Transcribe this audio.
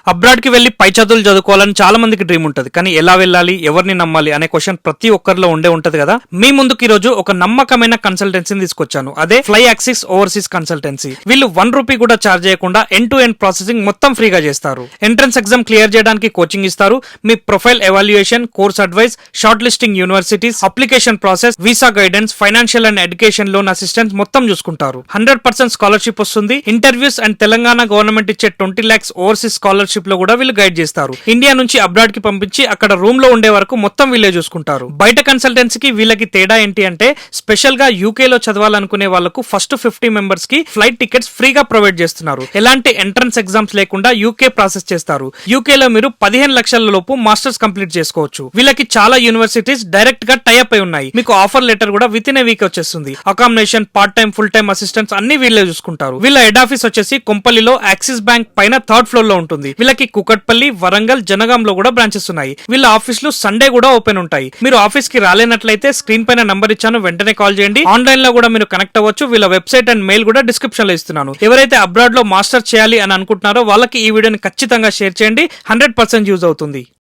Abroad కి వెళ్లి పై చదువులు చదువుకోవాలని చాలా మందికి డ్రీమ్ ఉంటది. కానీ ఎలా వెళ్ళాలి, ఎవరిని నమ్మాలి అనే క్వశ్చన్ ప్రతి ఒక్కరిలో ఉంటది కదా. మీ ముందుకు ఈ రోజు ఒక నమ్మకమైన కన్సల్టెన్సీని తీసుకొచ్చాను. అదే ఫ్లై యాక్సిస్ ఓవర్సీస్ కన్సల్టెన్సీ. వీళ్ళు ₹1 కూడా చార్జ్ చేయకుండా ఎండ్ టు ఎండ్ ప్రాసెసింగ్ మొత్తం ఫ్రీగా చేస్తారు. ఎంట్రన్స్ ఎగ్జామ్ క్లియర్ చేయడానికి కోచింగ్ ఇస్తారు. మీ profile evaluation, course advice, shortlisting universities, application process, visa guidance, financial and education loan assistance మొత్తం చూసుకుంటారు. 100% స్కాలర్షిప్ వస్తుంది. ఇంటర్వ్యూస్ అండ్ తెలంగాణ గవర్నమెంట్ ఇచ్చే 20 lakhs ఓవర్సీస్ స్కాలర్షిప్ లో కూడా వీళ్ళు గైడ్ చేస్తారు. ఇండియా నుంచి అబ్రాడ్ కి పంపించి అక్కడ రూమ్ లో ఉండే వరకు మొత్తం వీళ్ళే చూసుకుంటారు. బయట కన్సల్టెన్సీకి వీళ్ళకి తేడా ఏంటి అంటే, స్పెషల్ గా యూకే లో చదవాలనుకునే వాళ్ళకు ఫస్ట్ 50 మెంబర్స్ కి ఫ్లైట్ టికెట్స్ ఫ్రీగా ప్రొవైడ్ చేస్తున్నారు. ఎలాంటి ఎంట్రన్స్ ఎగ్జామ్స్ లేకుండా యూకే ప్రాసెస్ చేస్తారు. యూకే లో మీరు 15 లక్షల లోపు మాస్టర్స్ కంప్లీట్ చేసుకోవచ్చు. వీళ్ళకి చాలా యూనివర్సిటీస్ డైరెక్ట్ గా టైఅప్ అయి ఉన్నాయి. మీకు ఆఫర్ లెటర్ కూడా విత్ ఇన్ ఏ వీక్ వచ్చేస్తుంది. Accommodation, part time, full time assistants అన్ని వీళ్ళే చూసుకుంటారు. వీళ్ళ హెడ్ ఆఫీస్ వచ్చేసి కొంపల్లిలో యాక్సిస్ బ్యాంక్ పైన 3rd ఫ్లోర్ లో ఉంటుంది. వీళ్ళకి కుకట్పల్లి, వరంగల్, జనగాం లో కూడా బ్రాంచెస్ ఉన్నాయి. వీళ్ళ ఆఫీసులు సండే కూడా ఓపెన్ ఉంటాయి. మీరు ఆఫీస్ కి రాలేనట్లయితే స్క్రీన్ పైన నంబర్ ఇచ్చాను, వెంటనే కాల్ చేయండి. ఆన్లైన్ లో కూడా మీరు కనెక్ట్ అవ్వచ్చు. వీళ్ళ వెబ్సైట్ అండ్ మెయిల్ కూడా డిస్క్రిప్షన్ లో ఇస్తున్నాను. ఎవరైతే అబ్రాడ్ లో మాస్టర్ చేయాలి అని అనుకుంటున్నారో వాళ్ళకి ఈ వీడియోని ఖచ్చితంగా షేర్ చేయండి. 100% యూజ్ అవుతుంది.